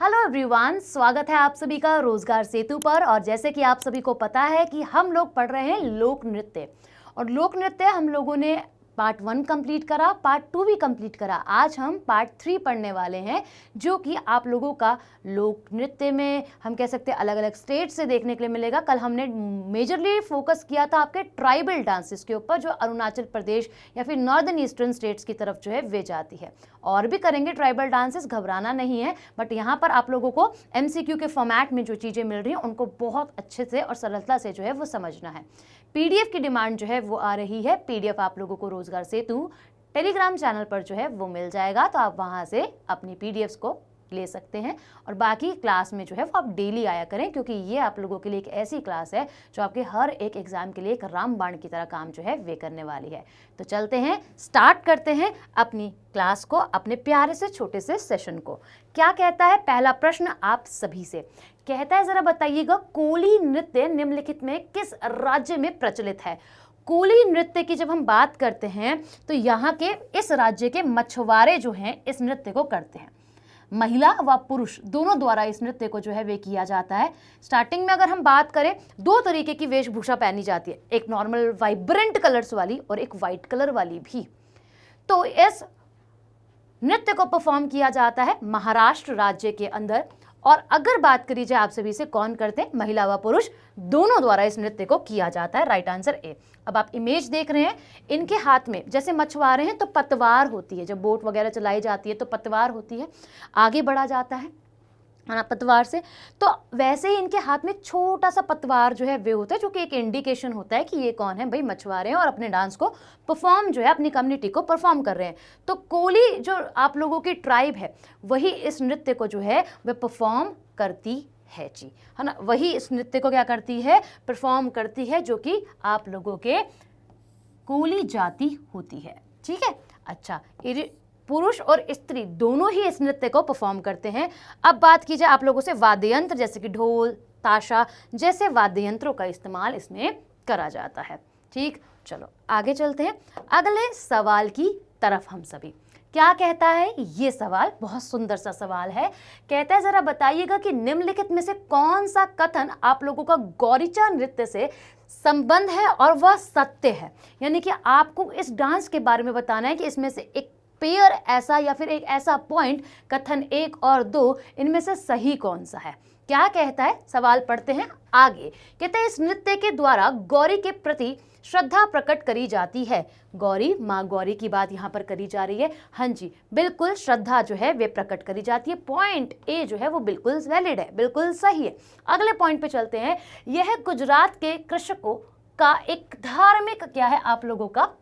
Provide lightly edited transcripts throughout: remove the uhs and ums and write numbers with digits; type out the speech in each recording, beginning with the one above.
Hello everyone, स्वागत है आप सभी का रोजगार सेतु पर। और जैसे कि आप सभी को पता है कि हम लोग पढ़ रहे हैं लोक नृत्य, और लोक नृत्य हम लोगों ने पार्ट 1 कंप्लीट करा, पार्ट 2 भी कंप्लीट करा। आज हम पार्ट 3 पढ़ने वाले हैं, जो कि आप लोगों का लोक नृत्य में हम कह सकते हैं अलग अलग स्टेट से देखने के लिए मिलेगा। कल हमने मेजरली फोकस किया था आपके ट्राइबल डांसेस के ऊपर, जो अरुणाचल प्रदेश या फिर नॉर्दर्न ईस्टर्न स्टेट्स की तरफ जो है वे जाती है। और भी करेंगे ट्राइबल डांसेस, घबराना नहीं है। बट यहाँ पर आप लोगों को MCQ के फॉर्मेट में जो चीज़ें मिल रही हैं उनको बहुत अच्छे से और सरलता से जो है वो समझना है। PDF की डिमांड जो है वो आ रही है। PDF आप लोगों को रोजगार सेतु टेलीग्राम चैनल पर जो है वो मिल जाएगा, तो आप वहाँ से अपनी PDFs को ले सकते हैं। और बाकी क्लास में जो है वो आप डेली आया करें, क्योंकि ये आप लोगों के लिए एक ऐसी क्लास है जो आपके हर एक एग्जाम के लिए एक रामबाण की तरह काम जो है वे करने वाली है। तो चलते हैं, स्टार्ट करते हैं अपनी क्लास को, अपने प्यारे से छोटे से सेशन को। क्या कहता है पहला प्रश्न आप सभी से? कहता है जरा बताइएगा, कोली नृत्य निम्नलिखित में किस राज्य में प्रचलित है? कोली नृत्य की जब हम बात करते हैं तो यहाँ के इस राज्य के मछुआरे जो हैं इस नृत्य को करते हैं। महिला व पुरुष दोनों द्वारा इस नृत्य को जो है वे किया जाता है। स्टार्टिंग में अगर हम बात करें, दो तरीके की वेशभूषा पहनी जाती है, एक नॉर्मल वाइब्रेंट कलर्स वाली और एक वाइट कलर वाली भी। तो इस नृत्य को परफॉर्म किया जाता है महाराष्ट्र राज्य के अंदर। और अगर बात करी जाए आप सभी से, कौन करते हैं? महिला व पुरुष दोनों द्वारा इस नृत्य को किया जाता है। Right answer A. अब आप इमेज देख रहे हैं, इनके हाथ में जैसे मछुआरे हैं तो पतवार होती है, जब बोट वगैरह चलाई जाती है तो पतवार होती है, आगे बढ़ा जाता है ना पतवार से। तो वैसे ही इनके हाथ में छोटा सा पतवार जो है वे होता है, जो कि एक इंडिकेशन होता है कि ये कौन है, भाई मछुआरे हैं और अपने डांस को परफॉर्म जो है अपनी कम्युनिटी को परफॉर्म कर रहे हैं। तो कोली जो आप लोगों की ट्राइब है वही इस नृत्य को जो है वह परफॉर्म करती है जी, है ना। वही इस नृत्य को क्या करती है? परफॉर्म करती है, जो कि आप लोगों के कोली जाति होती है। ठीक है, अच्छा। पुरुष और स्त्री दोनों ही इस नृत्य को परफॉर्म करते हैं। अब बात की जाए आप लोगों से, वाद्य यंत्र जैसे कि ढोल, ताशा जैसे वाद्य यंत्रों का इस्तेमाल इसमें करा जाता है। ठीक, चलो आगे चलते हैं अगले सवाल की तरफ। हम सभी क्या कहता है ये सवाल? बहुत सुंदर सा सवाल है। कहता है जरा बताइएगा कि निम्नलिखित में से कौन सा कथन आप लोगों का गौरीचा नृत्य से संबंध है और वह सत्य है। यानी कि आपको इस डांस के बारे में बताना है कि इसमें से एक पेयर ऐसा या फिर एक ऐसा पॉइंट, कथन 1 और 2, इनमें से सही कौन सा है। क्या कहता है? सवाल पढ़ते हैं आगे। कहते हैं इस नृत्य के द्वारा गौरी के प्रति श्रद्धा प्रकट करी जाती है। गौरी, माँ गौरी की बात यहाँ पर करी जा रही है। हाँ जी, बिल्कुल श्रद्धा जो है वे प्रकट करी जाती है। पॉइंट ए जो है वो बिल्कुल वैलिड है, बिल्कुल सही है। अगले पॉइंट पे चलते हैं। यह गुजरात के कृषकों का एक धार्मिक क्या है आप लोगों का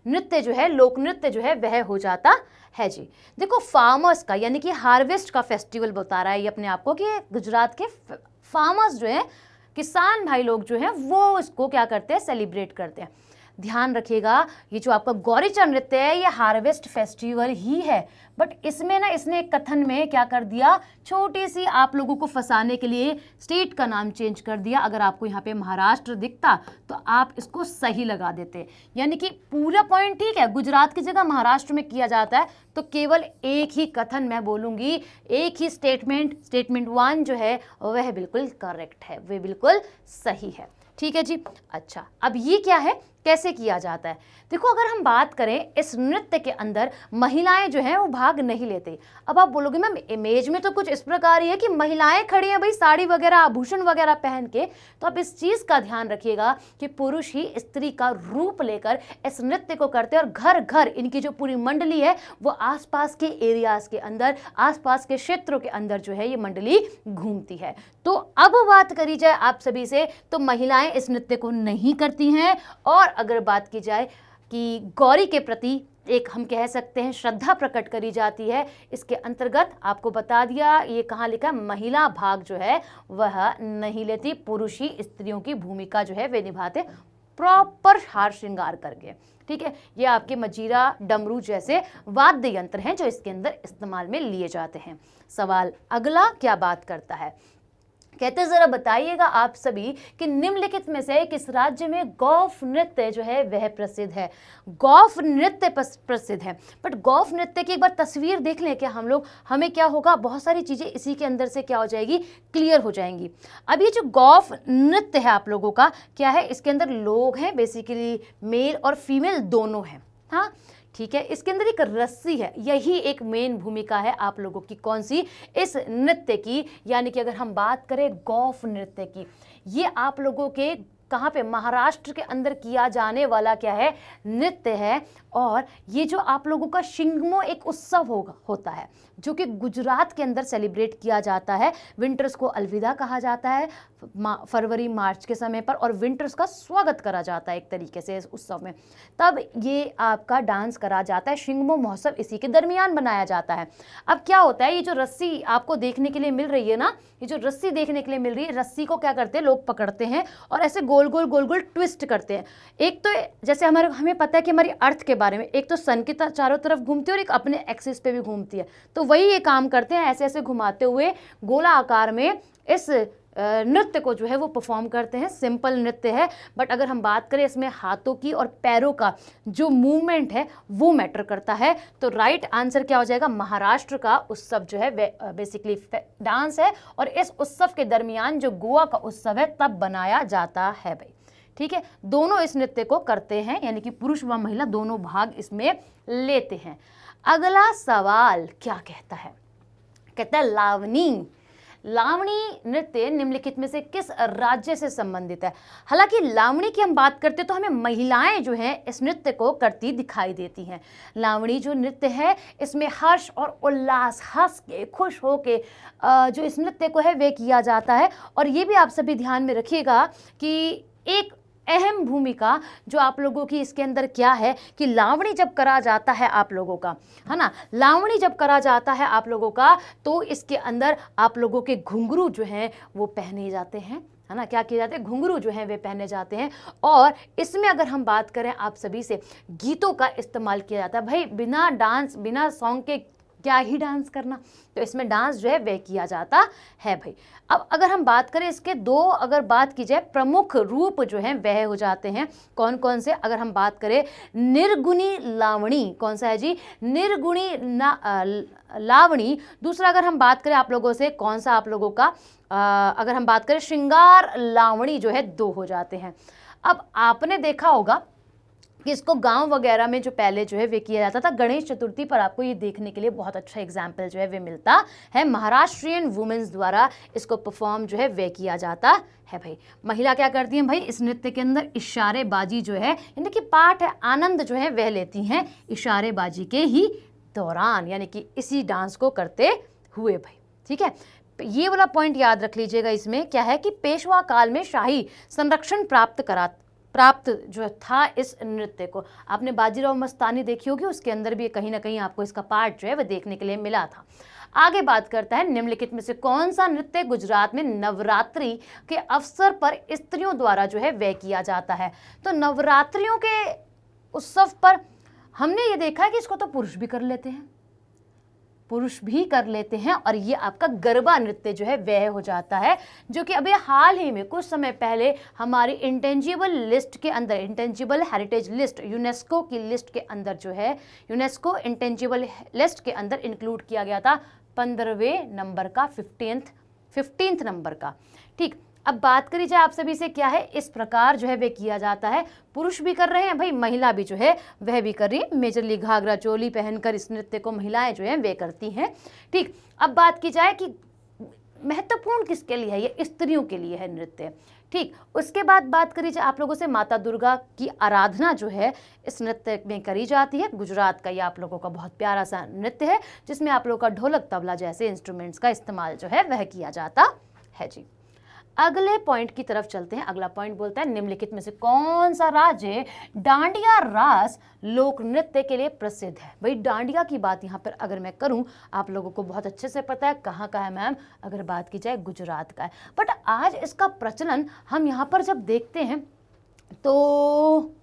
नृत्य जो है, लोक नृत्य जो है वह हो जाता है जी। देखो, फार्मर्स का यानी कि हार्वेस्ट का फेस्टिवल बता रहा है ये अपने आप को, कि गुजरात के फार्मर्स जो है, किसान भाई लोग जो हैं वो इसको क्या करते हैं? सेलिब्रेट करते हैं। ध्यान रखिएगा, ये जो आपका गौरीचा नृत्य है ये हार्वेस्ट फेस्टिवल ही है, बट इसमें ना इसने एक कथन में क्या कर दिया, छोटी सी आप लोगों को फंसाने के लिए स्टेट का नाम चेंज कर दिया। अगर आपको यहाँ पे महाराष्ट्र दिखता तो आप इसको सही लगा देते, यानी कि पूरा पॉइंट ठीक है, गुजरात की जगह महाराष्ट्र में किया जाता है, तो केवल एक ही कथन मैं बोलूँगी, एक ही स्टेटमेंट 1 जो है वह बिल्कुल करेक्ट है, वह बिल्कुल सही है। ठीक है जी। अच्छा, अब ये क्या है, कैसे किया जाता है? देखो, अगर हम बात करें इस नृत्य के अंदर महिलाएं जो हैं वो भाग नहीं लेते। अब आप बोलोगे मैम इमेज में तो कुछ इस प्रकार ही है कि महिलाएं खड़ी हैं भाई साड़ी वगैरह आभूषण वगैरह पहन के, तो आप इस चीज का ध्यान रखिएगा कि पुरुष ही स्त्री का रूप लेकर इस नृत्य को करते हैं, और घर घर इनकी जो पूरी मंडली है वो आसपास के एरियाज के अंदर, आसपास के क्षेत्रों के अंदर जो है ये मंडली घूमती है। तो अब बात करी जाए आप सभी से, तो महिलाएं इस नृत्य को नहीं करती हैं। और अगर बात की जाए कि गौरी के प्रति एक हम कह सकते हैं श्रद्धा प्रकट करी जाती है, इसके अंतर्गत आपको बता दिया, ये कहाँ लिखा है, महिला भाग जो है वह नहीं लेती, पुरुष ही स्त्रियों की भूमिका जो है वे निभाते प्रॉपर हार श्रृंगार करके। ठीक है, ये आपके मजीरा, डमरू जैसे वाद्य यंत्र हैं जो इसके अंदर इस्तेमाल में लिए जाते हैं। सवाल अगला क्या बात करता है? कहते जरा बताइएगा आप सभी कि निम्नलिखित में से किस राज्य में गौफ नृत्य जो है वह प्रसिद्ध है। गौफ नृत्य प्रसिद्ध है। बट गौफ नृत्य की एक बार तस्वीर देख लें क्या हम लोग, हमें क्या होगा, बहुत सारी चीजें इसी के अंदर से क्या हो जाएगी, क्लियर हो जाएंगी। अब ये जो गौफ नृत्य है आप लोगों का क्या है, इसके अंदर लोग हैं बेसिकली, मेल और फीमेल दोनों हैं। हाँ ठीक है, इसके अंदर एक रस्सी है, यही एक मेन भूमिका है आप लोगों की, कौन सी, इस नृत्य की। यानी कि अगर हम बात करें गौफ नृत्य की, ये आप लोगों के कहाँ पे, महाराष्ट्र के अंदर किया जाने वाला क्या है, नृत्य है। और ये जो आप लोगों का शिंगमो एक उत्सव होता है जो कि गुजरात के अंदर सेलिब्रेट किया जाता है। विंटर्स को अलविदा कहा जाता है फरवरी मार्च के समय पर, और विंटर्स का स्वागत करा जाता है एक तरीके से इस उत्सव में। तब ये आपका डांस करा जाता है, शिंगमो महोत्सव इसी के दरमियान बनाया जाता है। अब क्या होता है, ये जो रस्सी आपको देखने के लिए मिल रही है ना, ये जो रस्सी देखने के लिए मिल रही है, रस्सी को क्या करते हैं लोग, पकड़ते हैं और ऐसे गोल गोल गोल गोल ट्विस्ट करते हैं। एक तो जैसे हमें पता है कि हमारी अर्थ के बारे में, एक तो सन के चारों तरफ घूमती है और एक अपने एक्सिस पे भी घूमती है, तो वही ये काम करते हैं, ऐसे ऐसे घुमाते हुए गोला आकार में इस नृत्य को जो है वो परफॉर्म करते हैं। सिंपल नृत्य है, बट अगर हम बात करें इसमें हाथों की और पैरों का जो मूवमेंट है वो मैटर करता है। तो राइट आंसर क्या हो जाएगा, महाराष्ट्र का उत्सव जो है बेसिकली डांस है, और इस उत्सव के दरमियान जो गोवा का उत्सव है तब बनाया जाता है भाई। ठीक है, दोनों इस नृत्य को करते हैं, यानी कि पुरुष व महिला दोनों भाग इसमें लेते हैं। अगला सवाल क्या कहता है, कहता है लावनी। लावणी नृत्य निम्नलिखित में से किस राज्य से संबंधित है। हालांकि लावणी की हम बात करते तो हमें महिलाएं जो हैं इस नृत्य को करती दिखाई देती हैं। लावणी जो नृत्य है इसमें हर्ष और उल्लास, हंस के खुश हो के जो इस नृत्य को है वे किया जाता है। और ये भी आप सभी ध्यान में रखिएगा कि एक अहम भूमिका जो आप लोगों की इसके अंदर क्या है कि लावणी जब करा जाता है आप लोगों का, है ना, लावणी जब करा जाता है आप लोगों का, तो इसके अंदर आप लोगों के घुंघरू जो हैं वो पहने जाते हैं, है ना, क्या किए जाते हैं, घुंघरू जो हैं वे पहने जाते हैं। और इसमें अगर हम बात करें आप सभी से, गीतों का इस्तेमाल किया जाता है। भाई बिना डांस, बिना सॉन्ग के क्या ही डांस करना, तो इसमें डांस जो है वह किया जाता है भाई। अब अगर हम बात करें इसके दो, अगर बात की जाए प्रमुख रूप जो हैं वह हो जाते हैं, कौन कौन से, अगर हम बात करें निर्गुणी लावणी, कौन सा है जी, निर्गुणी लावणी। दूसरा अगर हम बात करें आप लोगों से, कौन सा आप लोगों का, अगर हम बात करें श्रृंगार लावणी जो है, दो हो जाते हैं। अब आपने देखा होगा कि इसको गांव वगैरह में जो पहले जो है वे किया जाता था, गणेश चतुर्थी पर आपको ये देखने के लिए बहुत अच्छा एग्जाम्पल जो है वे मिलता है। महाराष्ट्रियन वुमेन्स द्वारा इसको परफॉर्म जो है वे किया जाता है भाई। महिला क्या करती हैं भाई, इस नृत्य के अंदर इशारेबाजी जो है, यानी कि पाठ है, आनंद जो है वह लेती हैं इशारेबाजी के ही दौरान, यानी कि इसी डांस को करते हुए भाई। ठीक है, ये वाला पॉइंट याद रख लीजिएगा। इसमें क्या है कि पेशवा काल में शाही संरक्षण प्राप्त जो था इस नृत्य को। आपने बाजीराव मस्तानी देखी होगी, उसके अंदर भी कहीं ना कहीं आपको इसका पार्ट जो है वह देखने के लिए मिला था। आगे बात करता है, निम्नलिखित में से कौन सा नृत्य गुजरात में नवरात्रि के अवसर पर स्त्रियों द्वारा जो है वह किया जाता है। तो नवरात्रियों के उत्सव पर हमने ये देखा है कि इसको तो पुरुष भी कर लेते हैं, और ये आपका गरबा नृत्य जो है वह हो जाता है, जो कि अभी हाल ही में कुछ समय पहले हमारी इंटेंजिबल लिस्ट के अंदर, इंटेंजिबल हेरिटेज लिस्ट, यूनेस्को की लिस्ट के अंदर जो है, यूनेस्को इंटेंजिबल लिस्ट के अंदर इंक्लूड किया गया था 15वें नंबर का, 15th नंबर का। ठीक, अब बात करी जाए आप सभी से, क्या है, इस प्रकार जो है वे किया जाता है, पुरुष भी कर रहे हैं भाई, महिला भी जो है वह भी कर रही है। मेजरली घाघरा चोली पहनकर इस नृत्य को महिलाएं जो है वे करती हैं। ठीक, अब बात की जाए कि महत्वपूर्ण किसके लिए है, ये स्त्रियों के लिए है नृत्य। ठीक, उसके बाद बात करी जाए आप लोगों से, माता दुर्गा की आराधना जो है इस नृत्य में करी जाती है। गुजरात का ये आप लोगों का बहुत प्यारा सा नृत्य है, जिसमें आप लोगों का ढोलक तबला जैसे इंस्ट्रूमेंट्स का इस्तेमाल जो है वह किया जाता है जी। अगले पॉइंट की तरफ चलते हैं। अगला पॉइंट बोलता है, निम्नलिखित में से कौन सा राज्य डांडिया रास लोक नृत्य के लिए प्रसिद्ध है। भाई डांडिया की बात यहाँ पर अगर मैं करूँ, आप लोगों को बहुत अच्छे से पता है कहाँ का है मैम, अगर बात की जाए गुजरात का है। बट आज इसका प्रचलन हम यहाँ पर जब देखते हैं तो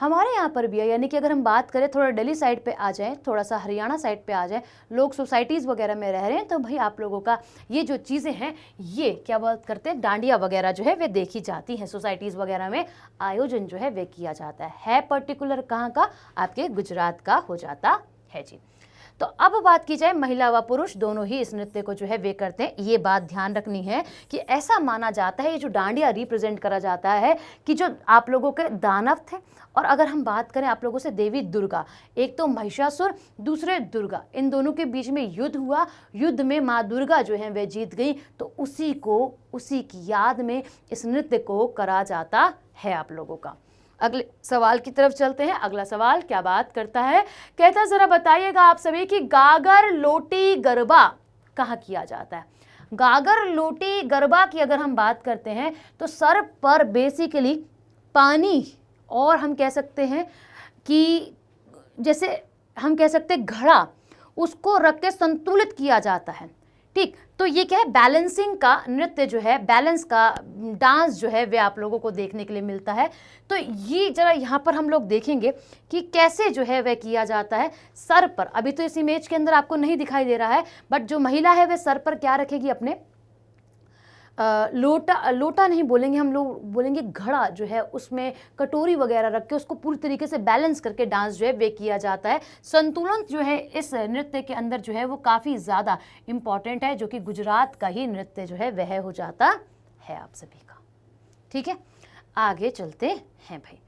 हमारे यहाँ पर भी है, यानी कि अगर हम बात करें थोड़ा दिल्ली साइड पे आ जाएं, थोड़ा सा हरियाणा साइड पे आ जाएं, लोग सोसाइटीज़ वगैरह में रह रहे हैं, तो भाई आप लोगों का ये जो चीज़ें हैं ये क्या बात करते हैं, डांडिया वगैरह जो है वे देखी जाती हैं, सोसाइटीज़ वगैरह में आयोजन जो है वे किया जाता है पर्टिकुलर कहाँ का, आपके गुजरात का हो जाता है जी। तो अब बात की जाए महिला व पुरुष दोनों ही इस नृत्य को जो है वे करते हैं। ये बात ध्यान रखनी है कि ऐसा माना जाता है, ये जो डांडिया रिप्रेजेंट करा जाता है कि जो आप लोगों के दानव थे, और अगर हम बात करें आप लोगों से देवी दुर्गा, एक तो महिषासुर दूसरे दुर्गा, इन दोनों के बीच में युद्ध हुआ, युद्ध में माँ दुर्गा जो है वे जीत गई, तो उसी की याद में इस नृत्य को करा जाता है आप लोगों का। अगले सवाल की तरफ चलते हैं। अगला सवाल क्या बात करता है, कहता है जरा बताइएगा आप सभी कि गागर लोटी गरबा कहाँ किया जाता है। गागर लोटी गरबा की अगर हम बात करते हैं तो सर पर बेसिकली पानी, और हम कह सकते हैं कि जैसे हम कह सकते हैं घड़ा, उसको रख के संतुलित किया जाता है। ठीक, तो ये क्या है, बैलेंसिंग का नृत्य जो है, बैलेंस का डांस जो है वे आप लोगों को देखने के लिए मिलता है। तो ये जरा यहाँ पर हम लोग देखेंगे कि कैसे जो है वह किया जाता है। सर पर, अभी तो इस इमेज के अंदर आपको नहीं दिखाई दे रहा है, बट जो महिला है वह सर पर क्या रखेगी, अपने लोटा नहीं बोलेंगे हम लोग, बोलेंगे घड़ा जो है, उसमें कटोरी वगैरह रख के उसको पूरी तरीके से बैलेंस करके डांस जो है वे किया जाता है। संतुलन जो है इस नृत्य के अंदर जो है वो काफ़ी ज़्यादा इम्पॉर्टेंट है, जो कि गुजरात का ही नृत्य जो है वह हो जाता है आप सभी का। ठीक है, आगे चलते हैं भाई।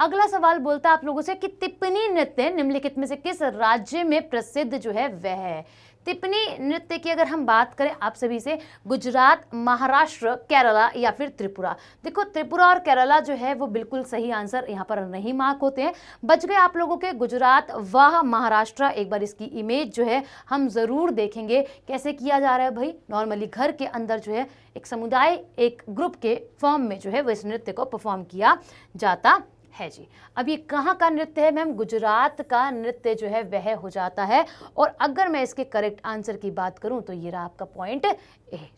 अगला सवाल बोलता है आप लोगों से कि टिप्पणी नृत्य निम्नलिखित में से किस राज्य में प्रसिद्ध जो है वह है। टिप्पणी नृत्य की अगर हम बात करें आप सभी से, गुजरात, महाराष्ट्र, केरला या फिर त्रिपुरा। देखो त्रिपुरा और केरला जो है वो बिल्कुल सही आंसर यहाँ पर नहीं मार्क होते हैं, बच गए आप लोगों के गुजरात व महाराष्ट्र। एक बार इसकी इमेज जो है हम ज़रूर देखेंगे कैसे किया जा रहा है भाई। नॉर्मली घर के अंदर जो है एक समुदाय, एक ग्रुप के फॉर्म में जो है वो इस नृत्य को परफॉर्म किया जाता है जी। अब ये कहाँ का नृत्य है मैम, गुजरात का नृत्य जो है वह हो जाता है। और अगर मैं इसके करेक्ट आंसर की बात करूं तो ये रहा आपका पॉइंट ए।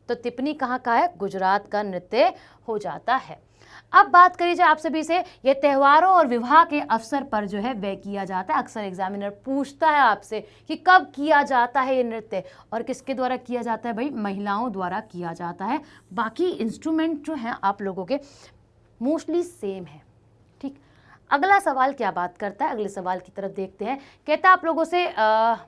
तो टिप्पणी कहाँ का है, गुजरात का नृत्य हो जाता है। अब बात करी जाए आप सभी से, ये त्योहारों और विवाह के अवसर पर जो है वह किया जाता है। अक्सर एग्जामिनर पूछता है आपसे कि कब किया जाता है ये नृत्य, और किसके द्वारा किया जाता है भाई, महिलाओं द्वारा किया जाता है। बाकी इंस्ट्रूमेंट जो हैं आप लोगों के मोस्टली सेम है। ठीक, अगला सवाल क्या बात करता है, अगले सवाल की तरफ देखते हैं। कहता है आप लोगों से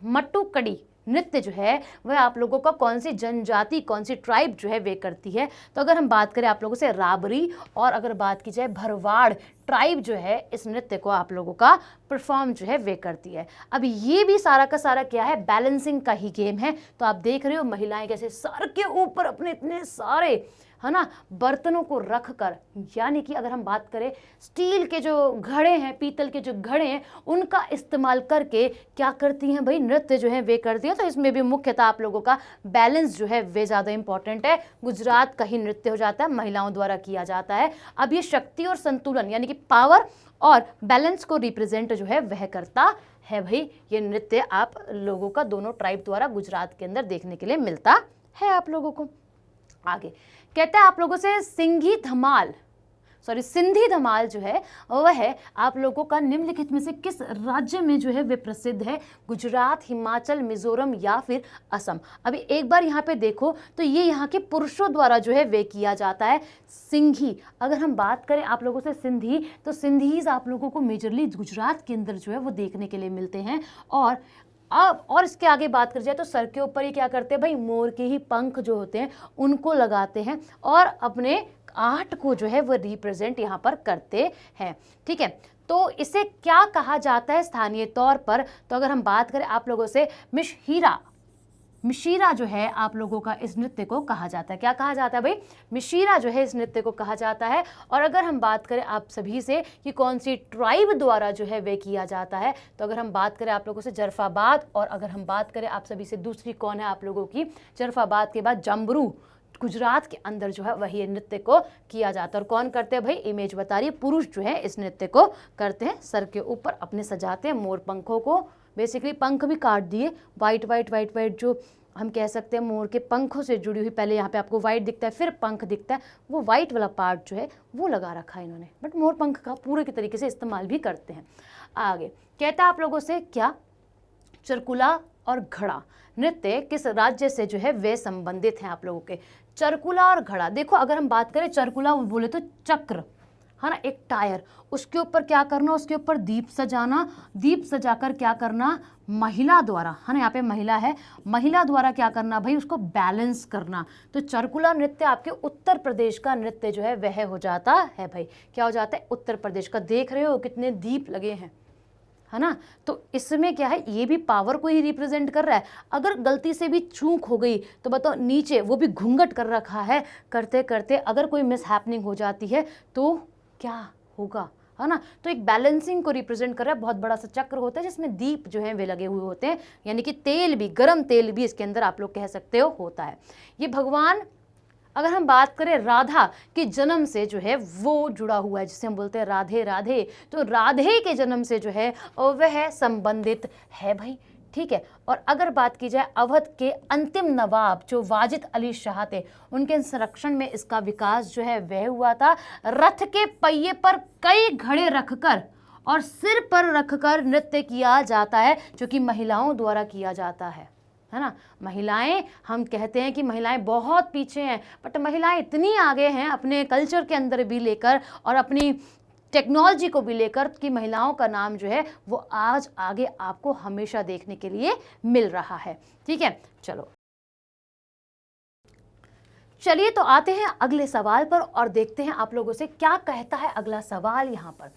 मट्टू कड़ी नृत्य जो है वह आप लोगों का कौन सी जनजाति, कौन सी ट्राइब जो है वे करती है। तो अगर हम बात करें आप लोगों से राबरी, और अगर बात की जाए भरवाड़ ट्राइब जो है इस नृत्य को आप लोगों का परफॉर्म जो है वे करती है। अब ये भी सारा का सारा क्या है, बैलेंसिंग का ही गेम है। तो आप देख रहे हो महिलाएं कैसे सर के ऊपर अपने इतने सारे है ना बर्तनों को रख कर, यानी कि अगर हम बात करें स्टील के जो घड़े हैं, पीतल के जो घड़े हैं, उनका इस्तेमाल करके क्या करती हैं भाई, नृत्य जो है वे करती है। तो इसमें भी मुख्यतः आप लोगों का बैलेंस जो है वे ज़्यादा इंपॉर्टेंट है। गुजरात का ही नृत्य हो जाता है, महिलाओं द्वारा किया जाता है। अब ये शक्ति और संतुलन यानी कि पावर और बैलेंस को रिप्रेजेंट जो है वह करता है भाई। ये नृत्य आप लोगों का दोनों ट्राइब द्वारा गुजरात के अंदर देखने के लिए मिलता है आप लोगों को। आगे कहता है आप लोगों से सिंधी धमाल जो है वह है आप लोगों का निम्नलिखित में से किस राज्य में जो है वे प्रसिद्ध है, गुजरात, हिमाचल, मिजोरम या फिर असम। अभी एक बार यहाँ पे देखो तो ये यहाँ के पुरुषों द्वारा जो है वे किया जाता है। सिंधी, अगर हम बात करें आप लोगों से सिंधी, तो सिंधीज आप लोगों को मेजरली गुजरात के अंदर जो है वो देखने के लिए मिलते हैं। और इसके आगे बात कर जाए तो सर के ऊपर ही क्या करते हैं भाई, मोर के ही पंख जो होते हैं उनको लगाते हैं और अपने आर्ट को जो है वो रिप्रेजेंट यहाँ पर करते हैं। ठीक है, तो इसे क्या कहा जाता है स्थानीय तौर पर। तो अगर हम बात करें आप लोगों से मिशीरा जो है आप लोगों का इस नृत्य को कहा जाता है। क्या कहा जाता है भाई, मिशीरा जो है इस नृत्य को कहा जाता है। और अगर हम बात करें आप सभी से कि कौन सी ट्राइब द्वारा जो है वे किया जाता है, तो अगर हम बात करें आप लोगों से जरफाबाद, और अगर हम बात करें आप सभी से दूसरी कौन है आप लोगों की, जरफाबाद के बाद जम्बरू, गुजरात के अंदर जो है वही नृत्य को किया जाता है। और कौन करते हैं भाई, इमेज बता रही है, पुरुष जो है इस नृत्य को करते हैं। सर के ऊपर अपने सजाते हैं मोर पंखों को, बेसिकली पंख भी काट दिए, वाइट जो हम कह सकते हैं मोर के पंखों से जुड़ी हुई, पहले यहाँ पे आपको वाइट दिखता है फिर पंख दिखता है, वो वाइट वाला पार्ट जो है वो लगा रखा है इन्होंने, बट मोर पंख का पूरे के तरीके से इस्तेमाल भी करते हैं। आगे कहता है आप लोगों से क्या चरकुला और घड़ा नृत्य किस राज्य से जो है वे संबंधित हैं आप लोगों के। चरकुला और घड़ा, देखो अगर हम बात करें चरकुला बोले तो चक्र है ना, एक टायर, उसके ऊपर क्या करना, उसके ऊपर दीप सजाना, दीप सजाकर क्या करना, महिला द्वारा है ना, यहाँ पे महिला है, महिला द्वारा क्या करना भाई, उसको बैलेंस करना। तो चरकुला नृत्य आपके उत्तर प्रदेश का नृत्य जो है वह हो जाता है भाई, क्या हो जाता है, उत्तर प्रदेश का। देख रहे हो कितने दीप लगे हैं, है ना, तो इसमें क्या है, ये भी पावर को ही रिप्रेजेंट कर रहा है। अगर गलती से भी चूक हो गई तो बताओ, नीचे वो भी घूंघट कर रखा है, करते करते अगर कोई मिस हैपनिंग हो जाती है तो क्या होगा, है ना। तो एक बैलेंसिंग को रिप्रेजेंट कर रहा है। बहुत बड़ा सा चक्र होता है जिसमें दीप जो है वे लगे हुए होते हैं, यानी कि तेल भी, गर्म तेल भी इसके अंदर आप लोग कह सकते हो होता है। ये भगवान, अगर हम बात करें राधा के जन्म से जो है वो जुड़ा हुआ है, जिसे हम बोलते हैं राधे राधे, तो राधे के जन्म से जो है वह संबंधित है भाई, ठीक है। और अगर बात की जाए अवध के अंतिम नवाब जो वाजिद अली शाह थे, उनके संरक्षण में इसका विकास जो है वह हुआ था। रथ के पहिए पर कई घड़े रखकर और सिर पर रखकर नृत्य किया जाता है, जो कि महिलाओं द्वारा किया जाता है ना। महिलाएं, हम कहते हैं कि महिलाएं बहुत पीछे हैं, बट महिलाएं इतनी आगे हैं अपने कल्चर के अंदर भी लेकर और अपनी टेक्नोलॉजी को भी लेकर कि महिलाओं का नाम जो है वो आज आगे आपको हमेशा देखने के लिए मिल रहा है, ठीक है। चलिए तो आते हैं अगले सवाल पर और देखते हैं आप लोगों से क्या कहता है अगला सवाल। यहाँ पर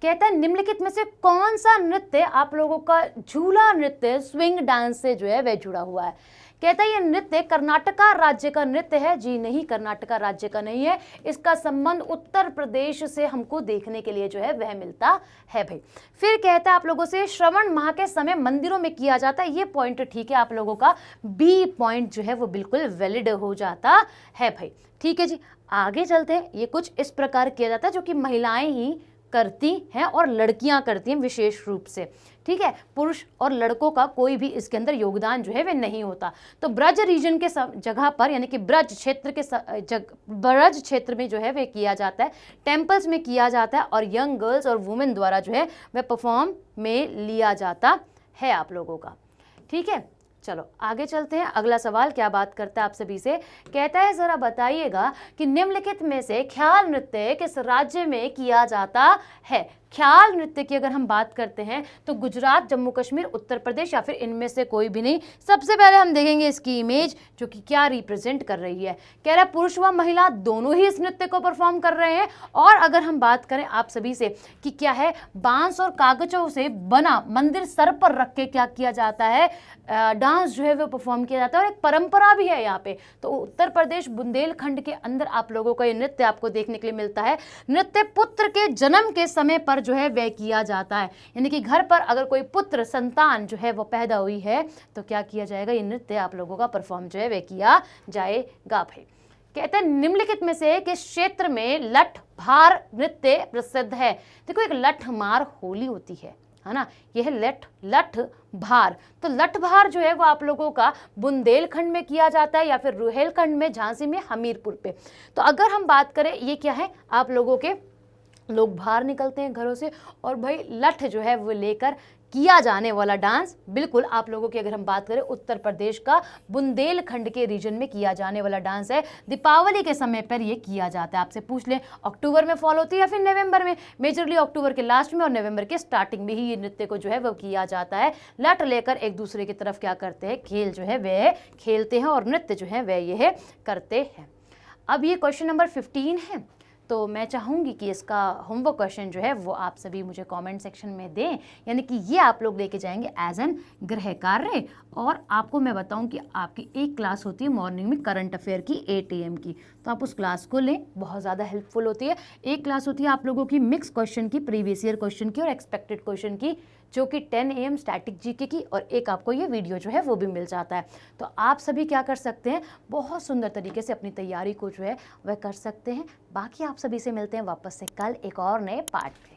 कहता है निम्नलिखित में से कौन सा नृत्य आप लोगों का झूला नृत्य स्विंग डांस से जो है वह जुड़ा हुआ है। कहता है ये नृत्य कर्नाटका राज्य का नृत्य है। जी नहीं, कर्नाटका राज्य का नहीं है, इसका संबंध उत्तर प्रदेश से हमको देखने के लिए जो है वह मिलता है भाई। फिर कहता है आप लोगों से श्रवण माह के समय मंदिरों में किया जाता है। ये पॉइंट ठीक है, आप लोगों का बी पॉइंट जो है वो बिल्कुल वैलिड हो जाता है भाई, ठीक है जी। आगे चलते हैं। ये कुछ इस प्रकार किया जाता है जो कि महिलाएं ही करती हैं और लड़कियां करती हैं विशेष रूप से, ठीक है। पुरुष और लड़कों का कोई भी इसके अंदर योगदान जो है वह नहीं होता। तो ब्रज रीजन के जगह पर, यानी कि ब्रज क्षेत्र के ब्रज क्षेत्र में जो है वह किया जाता है, टेम्पल्स में किया जाता है और यंग गर्ल्स और वुमेन द्वारा जो है वह परफॉर्म में लिया जाता है आप लोगों का, ठीक है। चलो आगे चलते हैं। अगला सवाल क्या बात करता है आप सभी से, कहता है जरा बताइएगा कि निम्नलिखित में से ख्याल नृत्य किस राज्य में किया जाता है। ख्याल नृत्य की अगर हम बात करते हैं तो गुजरात, जम्मू कश्मीर, उत्तर प्रदेश या फिर इनमें से कोई भी नहीं। सबसे पहले हम देखेंगे इसकी इमेज जो कि क्या रिप्रेजेंट कर रही है। कह रहा है पुरुष व महिला दोनों ही इस नृत्य को परफॉर्म कर रहे हैं। और अगर हम बात करें आप सभी से कि क्या है, बांस और कागजों से बना मंदिर सर पर रख के क्या किया जाता है, डांस जो है वो परफॉर्म किया जाता है और एक परंपरा भी है यहाँ पे। तो उत्तर प्रदेश बुंदेलखंड के अंदर आप लोगों का ये नृत्य आपको देखने के लिए मिलता है। नृत्य पुत्र के जन्म के समय पर जो है वह किया जाता है, यानी कि घर पर अगर कोई पुत्र संतान जो है वो पैदा हुई है तो क्या किया जाएगा, ये नृत्य आप लोगों का परफॉर्म जो है वह किया जाएगा भाई। कहते हैं निम्नलिखित में से किस क्षेत्र में लठ भार नृत्य प्रसिद्ध है। देखो एक लठ मार होली होती है ना, यह लठ भार। तो लठ भार जो है वो आप लोगों का बुंदेलखंड में किया जाता है या फिर रुहेलखंड में, झांसी में, हमीरपुर पे। तो अगर हम बात करें ये क्या है, आप लोगों के लोग बाहर निकलते हैं घरों से और भाई लठ जो है वो लेकर किया जाने वाला डांस, बिल्कुल आप लोगों की अगर हम बात करें उत्तर प्रदेश का बुंदेलखंड के रीजन में किया जाने वाला डांस है। दीपावली के समय पर ये किया जाता है। आपसे पूछ लें अक्टूबर में फॉल होती है या फिर नवंबर में, मेजरली अक्टूबर के लास्ट में और नवंबर के स्टार्टिंग में ही ये नृत्य को जो है वो किया जाता है। लठ लेकर एक दूसरे की तरफ क्या करते हैं, खेल जो है वह खेलते हैं और नृत्य जो है वह यह करते हैं। अब ये क्वेश्चन नंबर 15 है, तो मैं चाहूँगी कि इसका होमवर्क क्वेश्चन जो है वो आप सभी मुझे कमेंट सेक्शन में दें, यानी कि ये आप लोग लेके जाएंगे एज एन गृह कार्य। और आपको मैं बताऊं कि आपकी एक क्लास होती है मॉर्निंग में करंट अफेयर की 8 AM की, तो आप उस क्लास को लें, बहुत ज़्यादा हेल्पफुल होती है। एक क्लास होती है आप लोगों की मिक्स क्वेश्चन की, प्रीवियस ईयर क्वेश्चन की और एक्सपेक्टेड क्वेश्चन की, जो कि 10 AM स्टैटिक जीके की, और एक आपको ये वीडियो जो है वो भी मिल जाता है। तो आप सभी क्या कर सकते हैं, बहुत सुंदर तरीके से अपनी तैयारी को जो है वह कर सकते हैं। बाकी आप सभी से मिलते हैं वापस से कल एक और नए पार्ट में।